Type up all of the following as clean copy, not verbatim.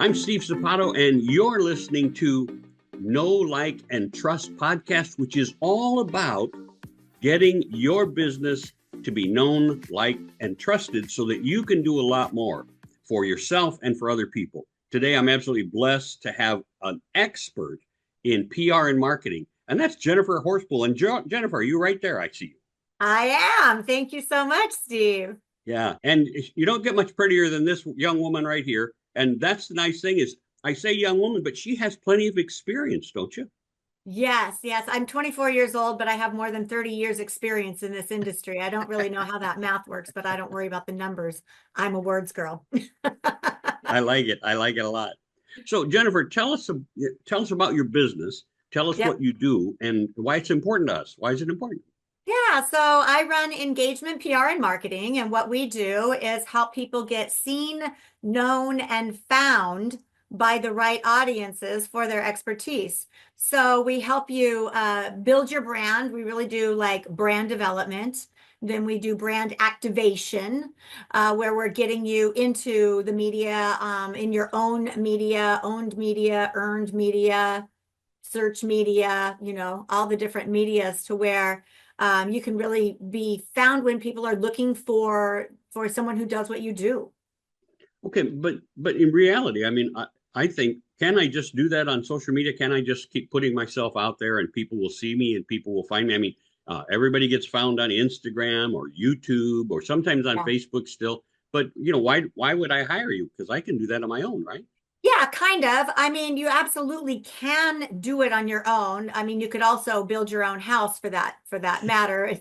I'm Steve Zapato, and you're listening to Know, Like, and Trust podcast, which is all about getting your business to be known, liked, and trusted so that you can do a lot more for yourself and for other people. Today, I'm absolutely blessed to have an expert in PR and marketing, and that's Jennifer Horspool. And Jennifer, are you right there? I see you. I am. Thank you so much, Steve. Yeah, and you don't get much prettier than this young woman right here. And that's the nice thing is I say young woman, but she has plenty of experience, don't you? Yes. I'm 24 years old, but I have more than 30 years experience in this industry. I don't really know how that math works, but I don't worry about the numbers. I'm a words girl. I like it. I like it a lot. So Jennifer, tell us about your business. Tell us Yep. what you do and why it's important to us. Why is it important? Yeah, so I run engagement, PR, and marketing, and what we do is help people get seen, known, and found by the right audiences for their expertise. So we help you build your brand. We really do like brand development. Then we do brand activation, where we're getting you into the media, in your own media, owned media, earned media, search media, all the different medias to where you can really be found when people are looking for someone who does what you do. Okay, but in reality, I mean, I think can I just do that on social media? Can I just keep putting myself out there and people will see me and people will find me? I mean, everybody gets found on Instagram or YouTube or sometimes on Yeah. Facebook still. But why would I hire you? Because I can do that on my own, right? Yeah, kind of. I mean, you absolutely can do it on your own. I mean, you could also build your own house for that matter.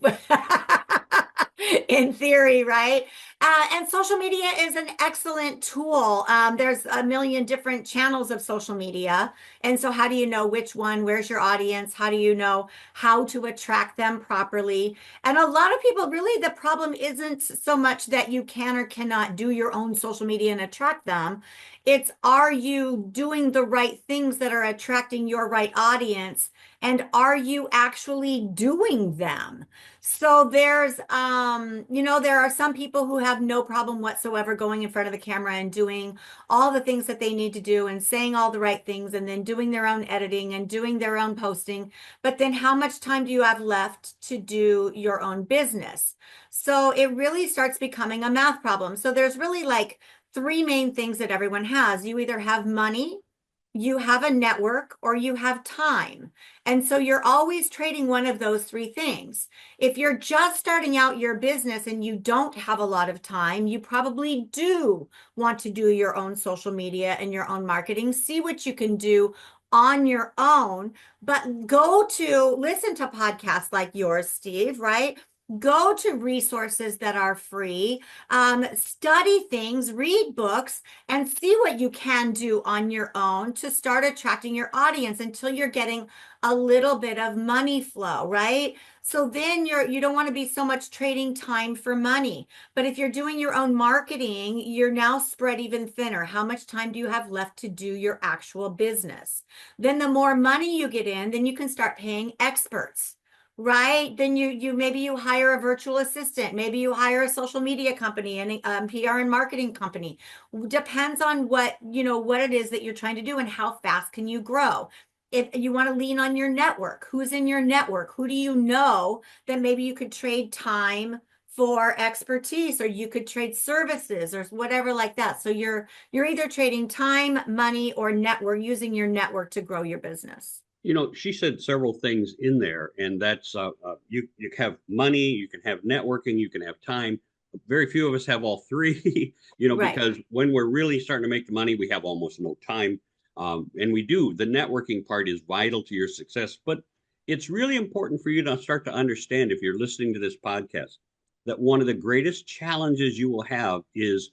In theory, right? And social media is an excellent tool. There's a million different channels of social media. And so how do you know which one? Where's your audience? How do you know how to attract them properly? And a lot of people, really, the problem isn't so much that you can or cannot do your own social media and attract them. It's, are you doing the right things that are attracting your right audience? And are you actually doing them? So there are some people who have no problem whatsoever going in front of the camera and doing all the things that they need to do and saying all the right things and then doing their own editing and doing their own posting. But then how much time do you have left to do your own business? So it really starts becoming a math problem. So there's really like three main things that everyone has. You either have money, you have a network, or you have time. And so you're always trading one of those three things. If you're just starting out your business and you don't have a lot of time, you probably do want to do your own social media and your own marketing. See what you can do on your own, but listen to podcasts like yours, Steve, right? Go to resources that are free, study things, read books, and see what you can do on your own to start attracting your audience until you're getting a little bit of money flow, right? So then you don't want to be so much trading time for money. But if you're doing your own marketing, you're now spread even thinner. How much time do you have left to do your actual business? Then the more money you get in, then you can start paying experts. Right? Then you maybe you hire a virtual assistant, maybe you hire a social media company and PR and marketing company. Depends on what it is that you're trying to do and how fast can you grow. If you want to lean on your network, who's in your network? Who do you know that maybe you could trade time for expertise, or you could trade services or whatever like that. So you're either trading time, money, or network, using your network to grow your business. She said several things in there, and that's you have money, you can have networking, you can have time. Very few of us have all three, Right. because when we're really starting to make the money, we have almost no time. And we do. The networking part is vital to your success, but it's really important for you to start to understand if you're listening to this podcast that one of the greatest challenges you will have is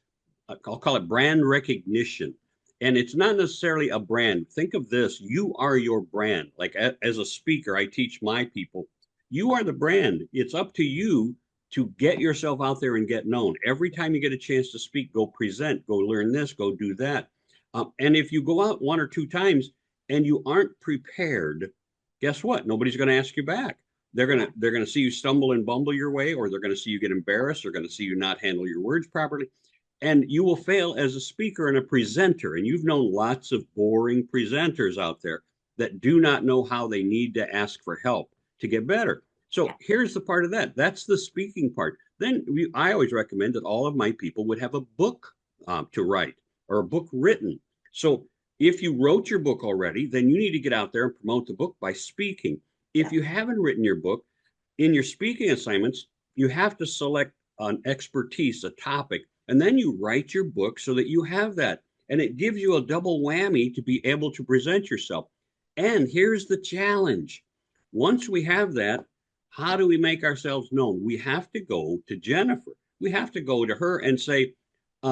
I'll call it brand recognition. And it's not necessarily a brand. Think of this, you are your brand. Like as a speaker, I teach my people, you are the brand. It's up to you to get yourself out there and get known. Every time you get a chance to speak, go present, go learn this, go do that. And if you go out one or two times and you aren't prepared, guess what? Nobody's going to ask you back. They're gonna see you stumble and bumble your way, or they're going to see you get embarrassed. They're going to see you not handle your words properly. and you will fail as a speaker and a presenter. And you've known lots of boring presenters out there that do not know how they need to ask for help to get better. So Yeah. here's the part of that. That's the speaking part. Then I always recommend that all of my people would have a book to write or a book written. So if you wrote your book already, then you need to get out there and promote the book by speaking. If Yeah. you haven't written your book, in your speaking assignments, you have to select an expertise, a topic, and then you write your book so that you have that. And it gives you a double whammy to be able to present yourself. And here's the challenge. Once we have that, how do we make ourselves known? We have to go to Jennifer. We have to go to her and say, I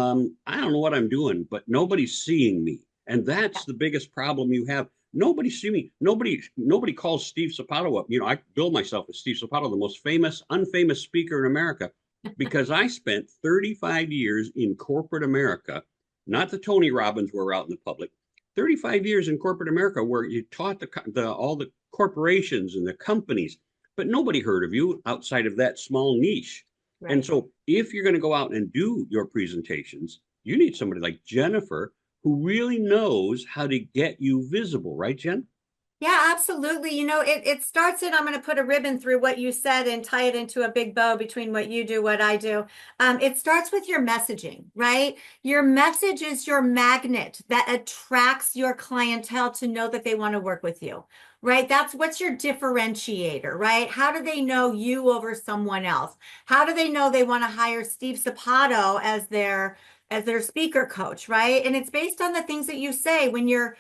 don't know what I'm doing, but nobody's seeing me. And that's the biggest problem you have. Nobody see me. Nobody calls Steve Sapato up. You know, I bill myself as Steve Sapato, the most famous, unfamous speaker in America, because I spent 35 years in corporate America, not the Tony Robbins where we're out in the public. 35 years in corporate America where you taught all the corporations and the companies, but nobody heard of you outside of that small niche. And Right. so if you're going to go out and do your presentations, you need somebody like Jennifer who really knows how to get you visible, right, Jen? Yeah, absolutely. You know, it starts in, I'm going to put a ribbon through what you said and tie it into a big bow between what you do, what I do. It starts with your messaging, right? Your message is your magnet that attracts your clientele to know that they want to work with you, right? That's what's your differentiator, right? How do they know you over someone else? How do they know they want to hire Steve Sapato as their speaker coach, right? And it's based on the things that you say when you're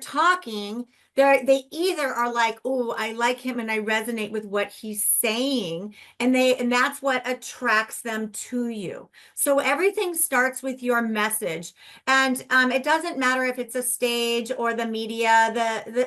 talking. They either are like, oh, I like him and I resonate with what he's saying, and that's what attracts them to you. So everything starts with your message, and it doesn't matter if it's a stage or the media.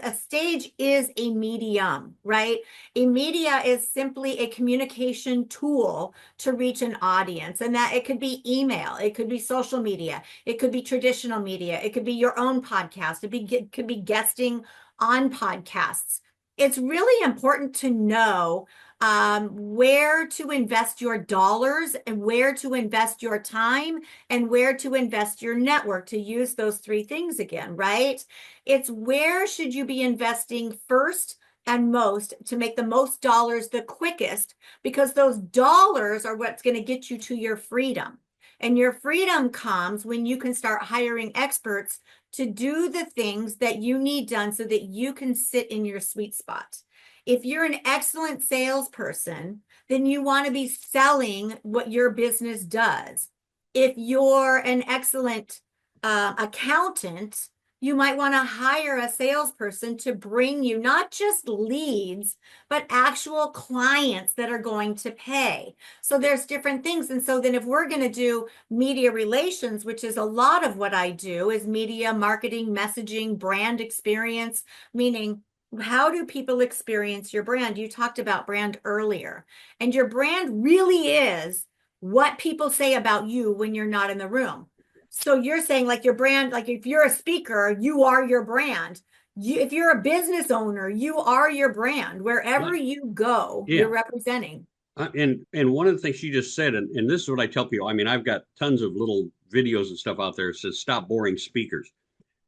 A stage is a medium, right? A media is simply a communication tool to reach an audience, and that it could be email, it could be social media, it could be traditional media, it could be your own podcast, it could be guesting on podcasts. It's really important to know where to invest your dollars and where to invest your time and where to invest your network, to use those three things again, right? It's where should you be investing first and most to make the most dollars the quickest, because those dollars are what's going to get you to your freedom. And your freedom comes when you can start hiring experts to do the things that you need done so that you can sit in your sweet spot. If you're an excellent salesperson, then you want to be selling what your business does. If you're an excellent accountant, you might want to hire a salesperson to bring you not just leads, but actual clients that are going to pay. So there's different things. And so then if we're going to do media relations, which is a lot of what I do, is media marketing, messaging, brand experience, meaning how do people experience your brand? You talked about brand earlier, and your brand really is what people say about you when you're not in the room. So you're saying like your brand, like if you're a speaker, you are your brand. If you're a business owner, you are your brand. Well, Wherever you go, yeah. you're representing. And one of the things she just said, and this is what I tell people. I mean, I've got tons of little videos and stuff out there that says "Stop boring speakers."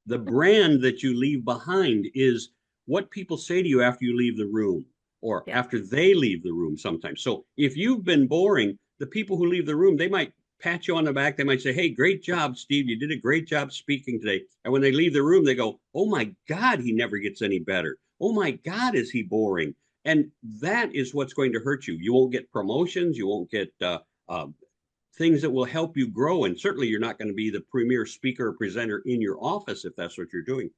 The brand that you leave behind is what people say to you after you leave the room or Yeah. after they leave the room sometimes. So if you've been boring, the people who leave the room, they might pat you on the back. They might say, "Hey, great job, Steve. You did a great job speaking today." And when they leave the room, they go, "Oh my God, he never gets any better. Oh my God, is he boring?" And that is what's going to hurt you. You won't get promotions. You won't get things that will help you grow. And certainly you're not going to be the premier speaker or presenter in your office if that's what you're doing.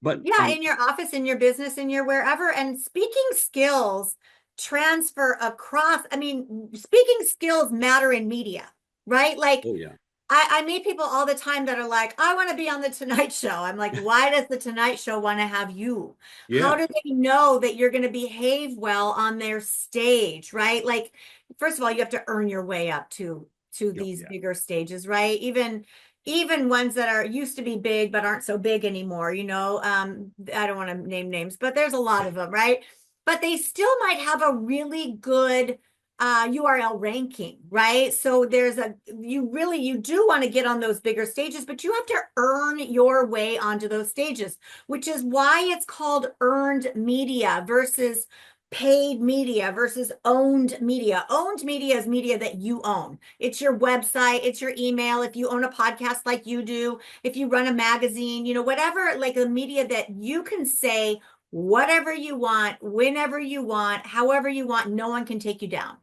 But Yeah, in your office, in your business, in your wherever. And speaking skills transfer across. I mean, speaking skills matter in media, right? Like oh yeah, I meet people all the time that are like, I want to be on the Tonight Show. I'm like, why does the Tonight Show want to have you? How yeah, do they know that you're going to behave well on their stage, right? Like, first of all, you have to earn your way up to oh, these yeah. bigger stages, right? Even ones that are used to be big but aren't so big anymore, you know. I don't want to name names, but there's a lot of them, right? But they still might have a really good URL ranking, right? So you do want to get on those bigger stages, but you have to earn your way onto those stages, which is why it's called earned media versus paid media versus owned media. Owned media is media that you own. It's your website, it's your email. If you own a podcast like you do, if you run a magazine, whatever, like a media that you can say whatever you want, whenever you want, however you want, no one can take you down.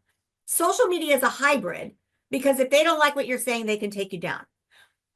Social media is a hybrid because if they don't like what you're saying, they can take you down.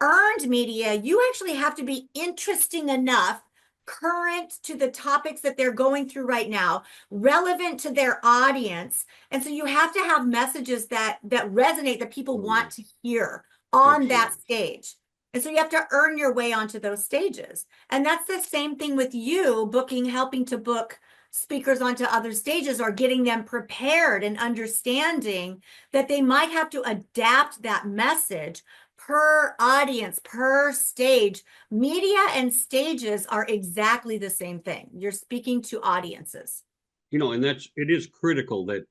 Earned media, you actually have to be interesting enough, current to the topics that they're going through right now, relevant to their audience. And so you have to have messages that resonate, that people Oh, want yeah. to hear on that Absolutely. stage. And so you have to earn your way onto those stages. And that's the same thing with you helping to book speakers onto other stages, or getting them prepared and understanding that they might have to adapt that message per audience, per stage. Media and stages are exactly the same thing. You're speaking to audiences. And it is critical that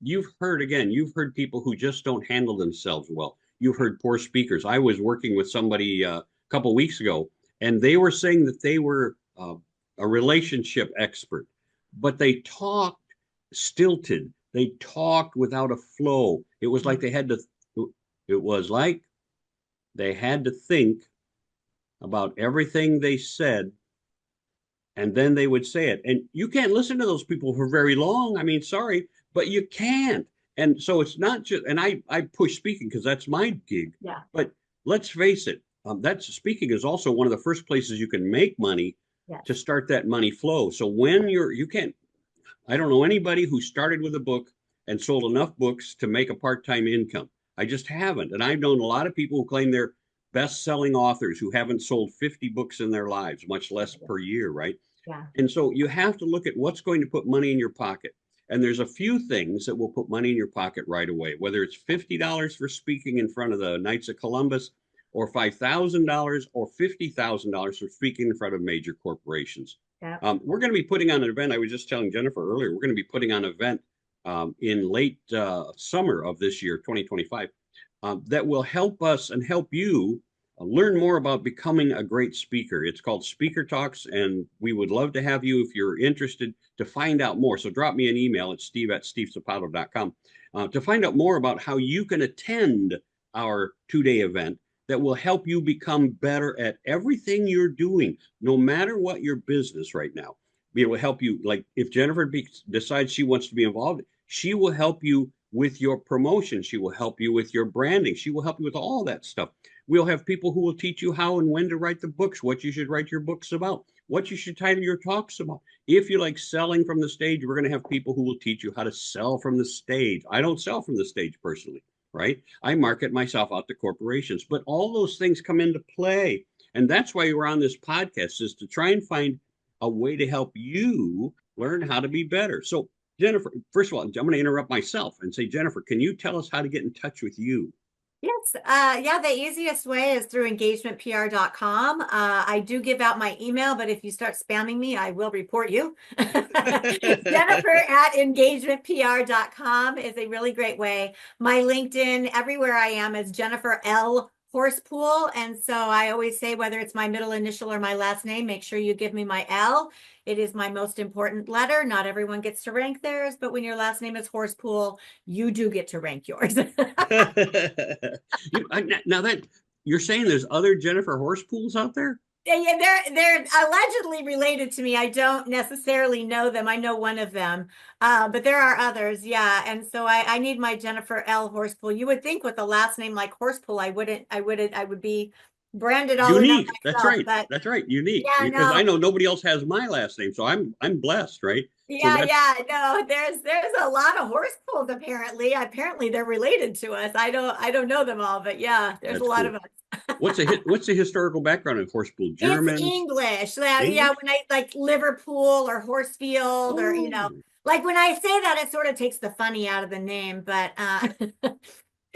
you've heard people who just don't handle themselves well. You've heard poor speakers. I was working with somebody a couple weeks ago, and they were saying that they were a relationship expert, but they talked stilted. They talked without a flow. It was like they had to think about everything they said, and then they would say it. And you can't listen to those people for very long. I mean, sorry, but you can't. And so it's not just, and I push speaking because that's my gig. Yeah. But let's face it, that's speaking is also one of the first places you can make money Yes. to start that money flow. So when you can't, I don't know anybody who started with a book and sold enough books to make a part-time income. I just haven't. And I've known a lot of people who claim they're best-selling authors who haven't sold 50 books in their lives, much less per year, right? Yeah. And so you have to look at what's going to put money in your pocket. And there's a few things that will put money in your pocket right away, whether it's $50 for speaking in front of the Knights of Columbus, or $5,000 or $50,000 for speaking in front of major corporations. Yeah. We're going to be putting on an event. I was just telling Jennifer earlier, we're going to be putting on an event in late summer of this year, 2025, that will help us and help you learn more about becoming a great speaker. It's called Speaker Talks, and we would love to have you, if you're interested, to find out more. So drop me an email at steve@stevesapato.com to find out more about how you can attend our two-day event that will help you become better at everything you're doing, no matter what your business right now. It will help you, like if Jennifer decides she wants to be involved, she will help you with your promotion. She will help you with your branding. She will help you with all that stuff. We'll have people who will teach you how and when to write the books, what you should write your books about, what you should title your talks about. If you like selling from the stage, we're going to have people who will teach you how to sell from the stage. I don't sell from the stage personally, right? I market myself out to corporations, but all those things come into play. And that's why we're on this podcast, is to try and find a way to help you learn how to be better. So Jennifer, first of all, I'm going to interrupt myself and say, Jennifer, can you tell us how to get in touch with you? Yes. Yeah, the easiest way is through engagementpr.com. I do give out my email, but if you start spamming me, I will report you. Jennifer@engagementpr.com is a really great way. My LinkedIn, everywhere I am, is Jennifer L Horspool. And so I always say, whether it's my middle initial or my last name, make sure you give me my L. It is my most important letter. Not everyone gets to rank theirs, but when your last name is Horspool, you do get to rank yours. Now that you're saying there's other Jennifer Horsepools out there? Yeah, they're allegedly related to me. I don't necessarily know them. I know one of them, but there are others. Yeah, and so I need my Jennifer L Horspool. You would think with a last name like Horspool, I would be branded all enough Unique. That's myself. right. But That's right. Unique. yeah, Because I no, know nobody else has my last name, so I'm blessed, right? So yeah, no. There's a lot of Horspools apparently. Apparently they're related to us. I don't know them all, but yeah, there's a that's lot of cool. us. What's the historical background of Horspool? It's Germans, English. Yeah, English? when I like Liverpool or Horsfield, or Oh, like when I say that, it sort of takes the funny out of the name. But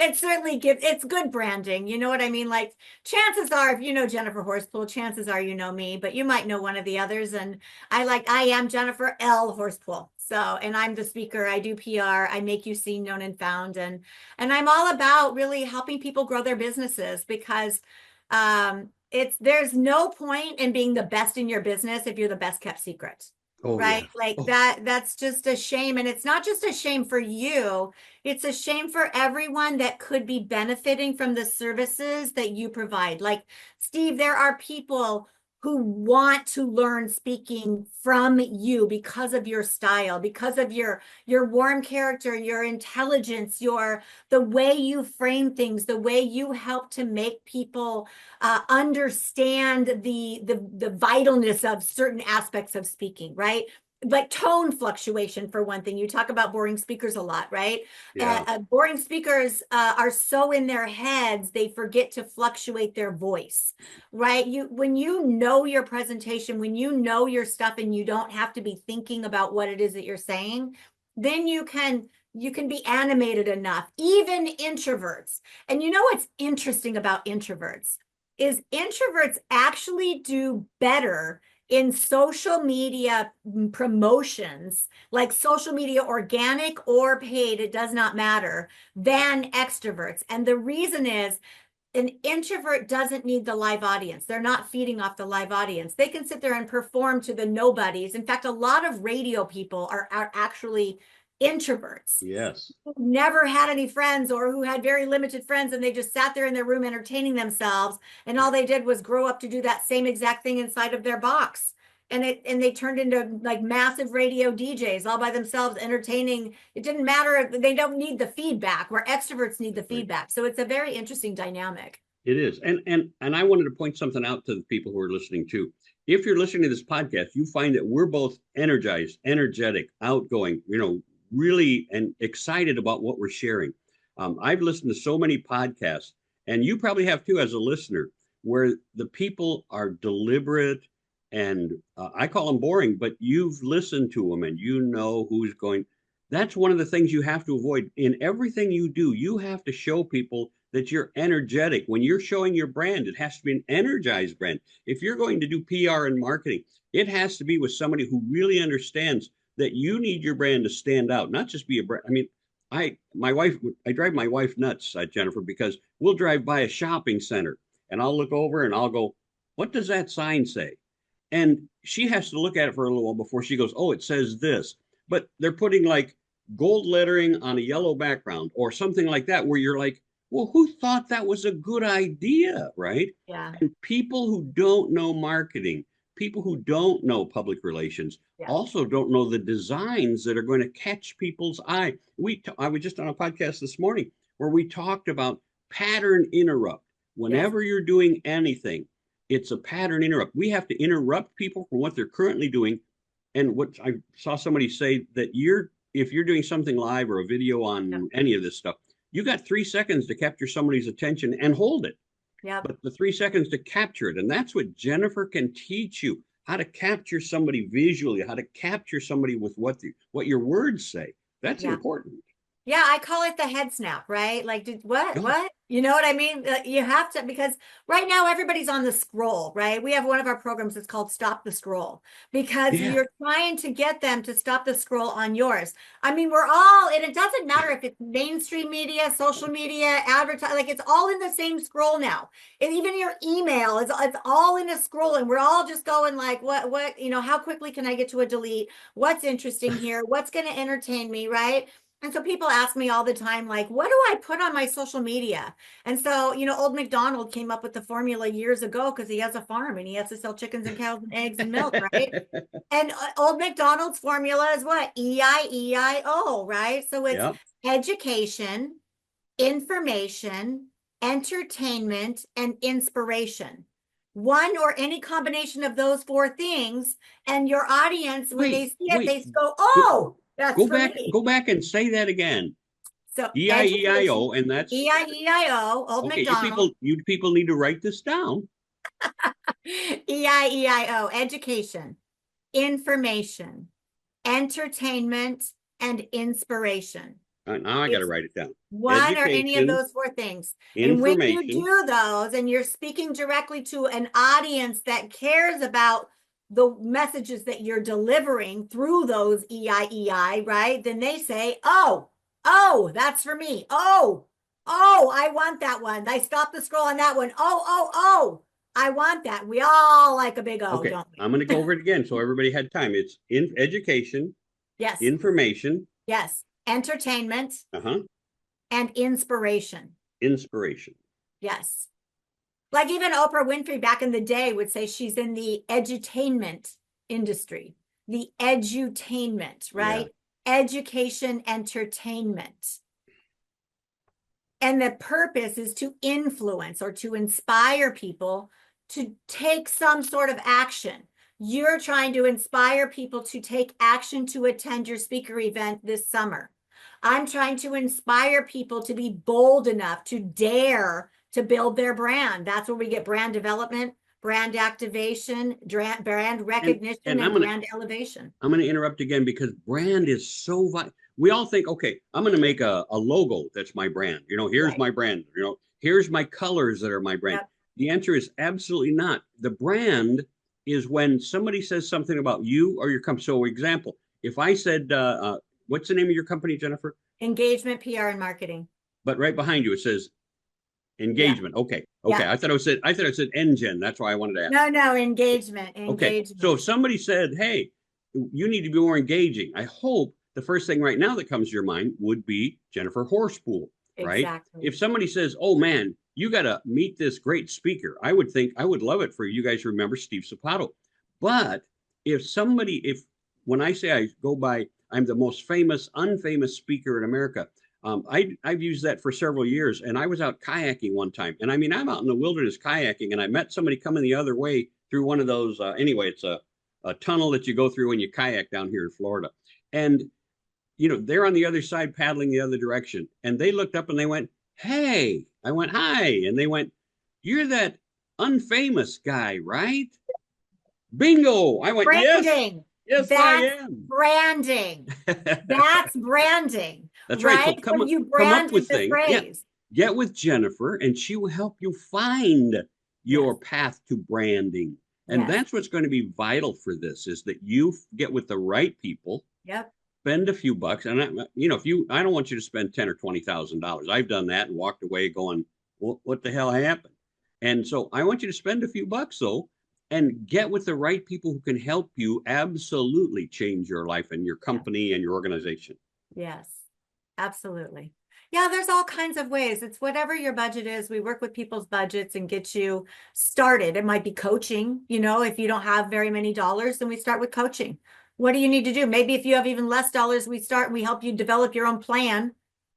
it certainly gives, it's good branding. You know what I mean? Like chances are, if you know Jennifer Horspool, chances are you know me, but you might know one of the others. And I am Jennifer L Horspool. So, and I'm the speaker. I do PR. I make you seen, known, and found. And I'm all about really helping people grow their businesses because there's no point in being the best in your business if you're the best kept secret. Oh Right? yeah. Like Oh, that's just a shame. And it's not just a shame for you, it's a shame for everyone that could be benefiting from the services that you provide. Like, Steve, there are people who want to learn speaking from you because of your style, because of your warm character, your intelligence, your the way you frame things, the way you help to make people understand the vitalness of certain aspects of speaking, right? But tone fluctuation, for one thing. You talk about boring speakers a lot, right? yeah. Boring speakers are so in their heads, they forget to fluctuate their voice, right? When you know your presentation, when you know your stuff and you don't have to be thinking about what it is that you're saying, then you can be animated enough, even introverts. And you know what's interesting about introverts is introverts actually do better in social media promotions, like social media organic or paid, it does not matter, than extroverts. And the reason is an introvert doesn't need the live audience. They're not feeding off the live audience. They can sit there and perform to the nobodies. In fact, a lot of radio people are actually introverts Yes. who never had any friends or who had very limited friends, and they just sat there in their room entertaining themselves, and all they did was grow up to do that same exact thing inside of their box, and they turned into like massive radio DJs all by themselves entertaining. It didn't matter, they don't need the feedback where extroverts need the Right. feedback. So it's a very interesting dynamic. It is. And I wanted to point something out to the people who are listening too. If you're listening to this podcast, you find that we're both energized, energetic, outgoing, really and excited about what we're sharing. I've listened to so many podcasts, and you probably have too as a listener, where the people are deliberate and I call them boring, but you've listened to them and you know who's going. That's one of the things you have to avoid in everything you do. You have to show people that you're energetic. When you're showing your brand, it has to be an energized brand. If you're going to do PR and marketing, it has to be with somebody who really understands that you need your brand to stand out, not just be a brand. I mean, I drive my wife nuts, Jennifer, because we'll drive by a shopping center and I'll look over and I'll go, what does that sign say? And she has to look at it for a little while before she goes, oh, it says this. But they're putting like gold lettering on a yellow background or something like that, where you're like, well, who thought that was a good idea, right? Yeah. And people who don't know marketing, people who don't know public relations, Yeah. also don't know the designs that are going to catch people's eye. I was just on a podcast this morning where we talked about pattern interrupt. Yes. Whenever you're doing anything, it's a pattern interrupt. We have to interrupt people from what they're currently doing. And what I saw somebody say that if you're doing something live or a video Yep. on any of this stuff, you got 3 seconds to capture somebody's attention and hold it. Yep. But the 3 seconds to capture it, and that's what Jennifer can teach you: how to capture somebody visually, how to capture somebody with what your words say. That's Yeah. important. Yeah, I call it the head snap, right? Like, did what? Oh, What? You know what I mean? You have to, because right now everybody's on the scroll, right? We have one of our programs that's called Stop the Scroll because yeah. you're trying to get them to stop the scroll on yours. I mean, we're all, and it doesn't matter if it's mainstream media, social media, advertise, like it's all in the same scroll now. And even your email it's all in a scroll, and we're all just going like, what, how quickly can I get to a delete? What's interesting here? What's going to entertain me, right? And so people ask me all the time, like, what do I put on my social media? And so, Old McDonald came up with the formula years ago because he has a farm and he has to sell chickens and cows and eggs and milk, right? And Old McDonald's formula is what? EIEIO, right? So it's Yeah. education, information, entertainment, and inspiration. One or any combination of those four things, and your audience, when they Wait, see it, wait. they go, Go, oh, that's go for back. me. Go back and say that again. So education, EIEIO, and that's EIEIO, Old okay. McDonald, You people need to write this down. EIEIO, education, information, entertainment, and inspiration. Now I got to It's write it down. one or any of Education, those four things. And when you information. do those and you're speaking directly to an audience that cares about the messages that you're delivering through those EIEI, right? Then they say, oh, that's for me. Oh, I want that one. I stopped the scroll on that one. Oh, I want that. We all like a big O, Okay, don't we? I'm going to go over it again so everybody had time. It's in education, Yes, information, yes. Entertainment uh-huh, and inspiration. inspiration. Yes. Like even Oprah Winfrey back in the day would say she's in the edutainment industry, the edutainment, Yeah. right? Education, entertainment. And the purpose is to influence or to inspire people to take some sort of action. You're trying to inspire people to take action to attend your speaker event this summer. I'm trying to inspire people to be bold enough to dare to build their brand. That's where we get brand development, brand activation, brand And recognition, and and brand elevation. I'm going to interrupt again because brand is so vital. We all think, okay, I'm going to make a logo that's my brand. Here's Right. my brand. Here's my colors that are my brand. Yep. The answer is absolutely not. The brand is when somebody says something about you or your company. So, example, if I said, what's the name of your company, Jennifer? Engagement, PR, and marketing. But right behind you, it says Yeah. engagement. Okay. Okay. Yeah. I thought it said engine. That's why I wanted to ask. No, engagement, Okay. So engagement. if somebody said, hey, you need to be more engaging, I hope the first thing right now that comes to your mind would be Jennifer Horspool, right? Exactly. If somebody says, oh man, you got to meet this great speaker, I would think I would love it for you guys to remember Steve Sapato. But if when I say I go by, I'm the most famous, unfamous speaker in America, I've used that for several years. And I was out kayaking one time. And I mean, I'm out in the wilderness kayaking, and I met somebody coming the other way through one of those. Anyway, it's a tunnel that you go through when you kayak down here in Florida. And, they're on the other side paddling the other direction. And they looked up and they went, hey. I went, hi. And they went, you're that unfamous guy, right? Bingo. I went, yes, Branding. yes, I That's am. branding. That's branding, That's right. So right? So you come up branded with the things. Yeah. phrase. Get with Jennifer and she will help you find Yes, your path to branding. And yes, that's what's going to be vital for this is that you get with the right people, yep, spend a few bucks. And I don't want you to spend 10 or $20,000. I've done that and walked away going, what the hell happened? And so I want you to spend a few bucks though, and get with the right people who can help you absolutely change your life and your yes, company and your organization. yes, absolutely. Yeah, there's all kinds of ways. It's whatever your budget is. We work with people's budgets and get you started. It might be coaching, if you don't have very many dollars, then we start with coaching. What do you need to do? Maybe if you have even less dollars, we help you develop your own plan.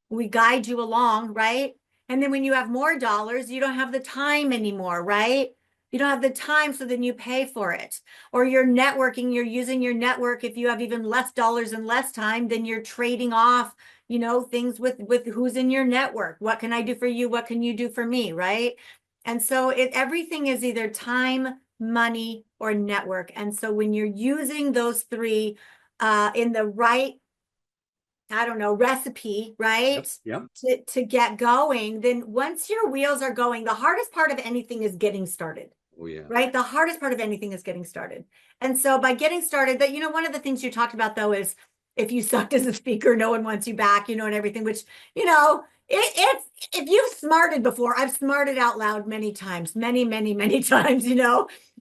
We guide you along, right? And then when you have more dollars, you don't have the time anymore, right? You don't have the time, so then you pay for it. Or you're networking, you're using your network. If you have even less dollars and less time, then you're trading off, things with who's in your network. What can I do for you? What can you do for me, right? And so everything is either time, money, or network. And so when you're using those three in the right, I don't know, recipe, right? Yep. To get going, then once your wheels are going, the hardest part of anything is getting started, Oh yeah. right? The hardest part of anything is getting started. And so by getting started, one of the things you talked about though is if you sucked as a speaker, no one wants you back, and everything, which, it's if you've smarted before, I've smarted out loud many times, many, many, many times,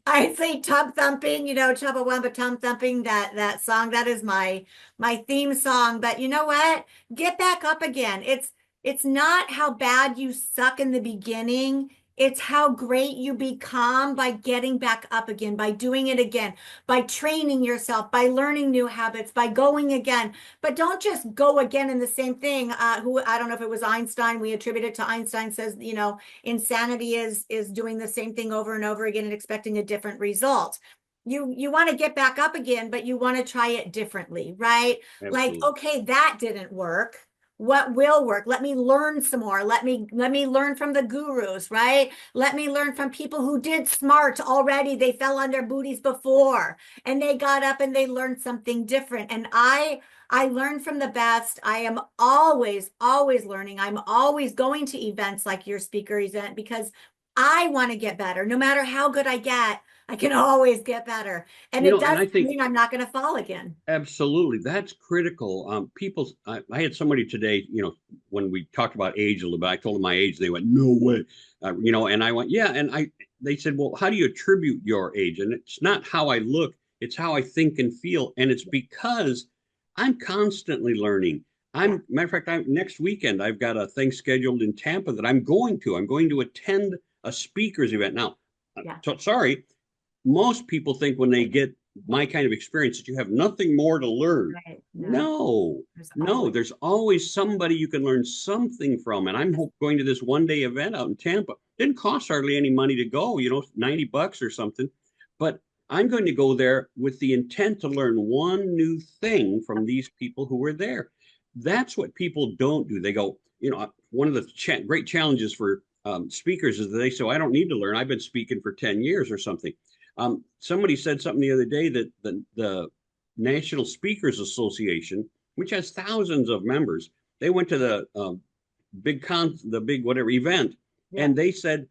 I say tub thumping, Chubba Wumba tum thumping, that song, that is my theme song. But you know what? Get back up again. It's not how bad you suck in the beginning. It's how great you become by getting back up again, by doing it again, by training yourself, by learning new habits, by going again. But don't just go again in the same thing. Who I don't know if it was Einstein. We attribute it to Einstein. Says insanity is doing the same thing over and over again and expecting a different result. You want to get back up again, but you want to try it differently, right? Like, Absolutely. okay, that didn't work. what will work. Let me learn some more. Let me learn from the gurus, right? Let me learn from people who did smart already. They fell on their booties before and they got up and they learned something different. And I learn from the best. I am always learning. I'm always going to events like your speaker event because I want to get better. No matter how good I get, I can always get better. And it And I doesn't think mean I'm not going to fall again. absolutely, that's critical. I had somebody today, when we talked about age a little bit, I told them my age. They went, "No way," and I went, "Yeah." They said, "Well, how do you attribute your age?" And it's not how I look; it's how I think and feel, and it's because I'm constantly learning. Yeah. Matter of fact, next weekend I've got a thing scheduled in Tampa that I'm going to. I'm going to attend a speakers event. Now, Yeah. so, sorry, most people think when they get my kind of experience that you have nothing more to learn. Right. No, No, there's no, always. there's always somebody you can learn something from. And I'm going to this one day event out in Tampa. Didn't cost hardly any money to go, $90 or something. But I'm going to go there with the intent to learn one new thing from these people who were there. That's what people don't do. They go, one of the great challenges for speakers is that they say, I don't need to learn. I've been speaking for 10 years or something. Somebody said something the other day that the National Speakers Association, which has thousands of members, they went to the big whatever event, Yeah. and they said,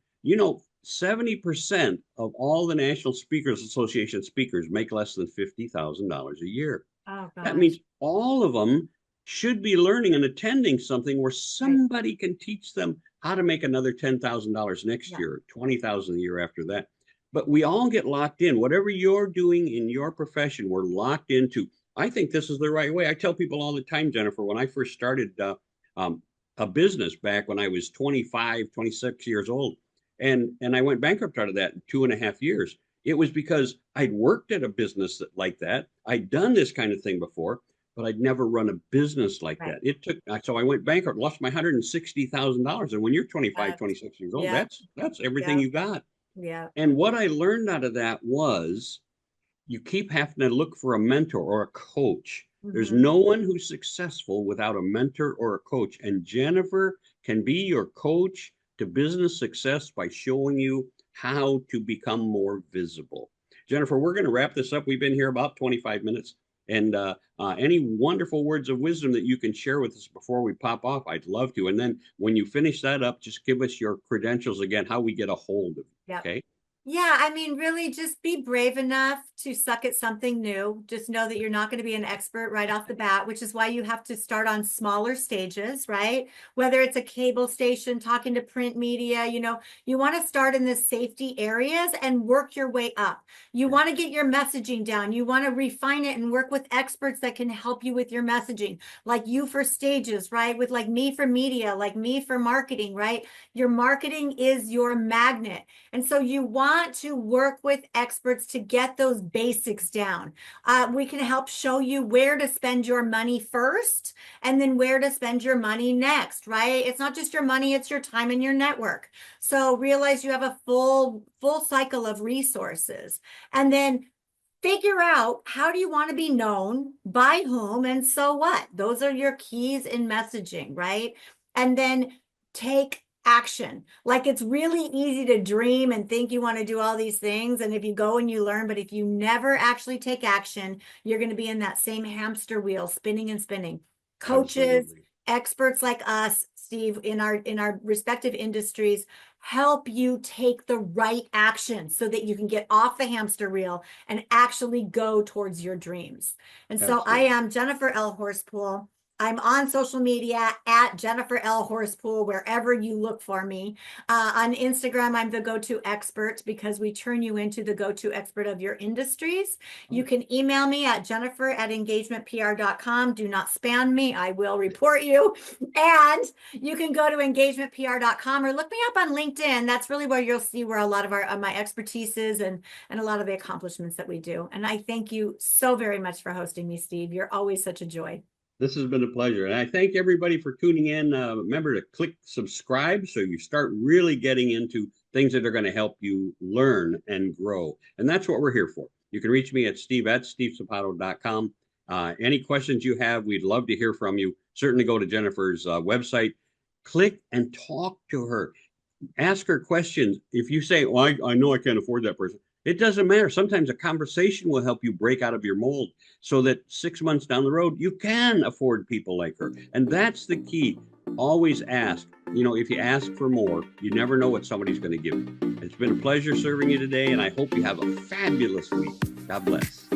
70% of all the National Speakers Association speakers make less than $50,000 a year. Oh That means gosh. all of them should be learning and attending something where Right. somebody can teach them how to make another $10,000 next Yeah. year, 20,000 a year after that. But we all get locked in. Whatever you're doing in your profession, we're locked into. I think this is the right way. I tell people all the time, Jennifer, when I first started um, a business back when I was 25, 26 years old, and I went bankrupt out of that in 2.5 years. It was because I'd worked at a business like that. I'd done this kind of thing before, but I'd never run a business like Right. that. So I went bankrupt, lost my $160,000. And when you're 25, Uh, 26 years old, yeah. that's everything Yeah. you got. Yeah. And what I learned out of that was you keep having to look for a mentor or a coach. There's Hmm. no one who's successful without a mentor or a coach. And Jennifer can be your coach to business success by showing you how to become more visible. Jennifer, we're going to wrap this up. We've been here about 25 minutes. And any wonderful words of wisdom that you can share with us before we pop off, I'd love to. And then when you finish that up, just give us your credentials again, how we get a hold of you. Yeah. Okay. Yeah, I mean, really just be brave enough to suck at something new. Just know that you're not going to be an expert right off the bat, which is why you have to start on smaller stages, right? Whether it's a cable station, talking to print media, you want to start in the safety areas and work your way up. You want to get your messaging down. You want to refine it and work with experts that can help you with your messaging, like you for stages, right? With like me for media, like me for marketing, right? Your marketing is your magnet. And so you want to work with experts to get those basics down. We can help show you where to spend your money first and then where to spend your money next, right? It's not just your money, it's your time and your network. So realize you have a full cycle of resources. And then figure out, how do you want to be known, by whom, and so what? Those are your keys in messaging, right? And then take action. Like, it's really easy to dream and think you want to do all these things. And if you go and you learn, but if you never actually take action, you're going to be in that same hamster wheel, spinning and spinning. Coaches, Absolutely. experts like us, Steve, in our respective industries, help you take the right action so that you can get off the hamster wheel and actually go towards your dreams. And so I Absolutely. am Jennifer L Horspool. I'm on social media at Jennifer L Horspool, wherever you look for me. On Instagram, I'm the go-to expert because we turn you into the go-to expert of your industries. You can email me at jennifer@engagementpr.com. Do not spam me. I will report you. And you can go to engagementpr.com or look me up on LinkedIn. That's really where you'll see where a lot of my expertise is and a lot of the accomplishments that we do. And I thank you so very much for hosting me, Steve. You're always such a joy. This has been a pleasure. And I thank everybody for tuning in. Remember to click subscribe so you start really getting into things that are going to help you learn and grow. And that's what we're here for. You can reach me at steve@stevesapato.com. Any questions you have, we'd love to hear from you. Certainly go to Jennifer's website, click and talk to her. Ask her questions. If you say, well, I know I can't afford that person, it doesn't matter. Sometimes a conversation will help you break out of your mold so that 6 months down the road, you can afford people like her. And that's the key. Always ask. You know, if you ask for more, you never know what somebody's going to give you. It's been a pleasure serving you today, and I hope you have a fabulous week. God bless.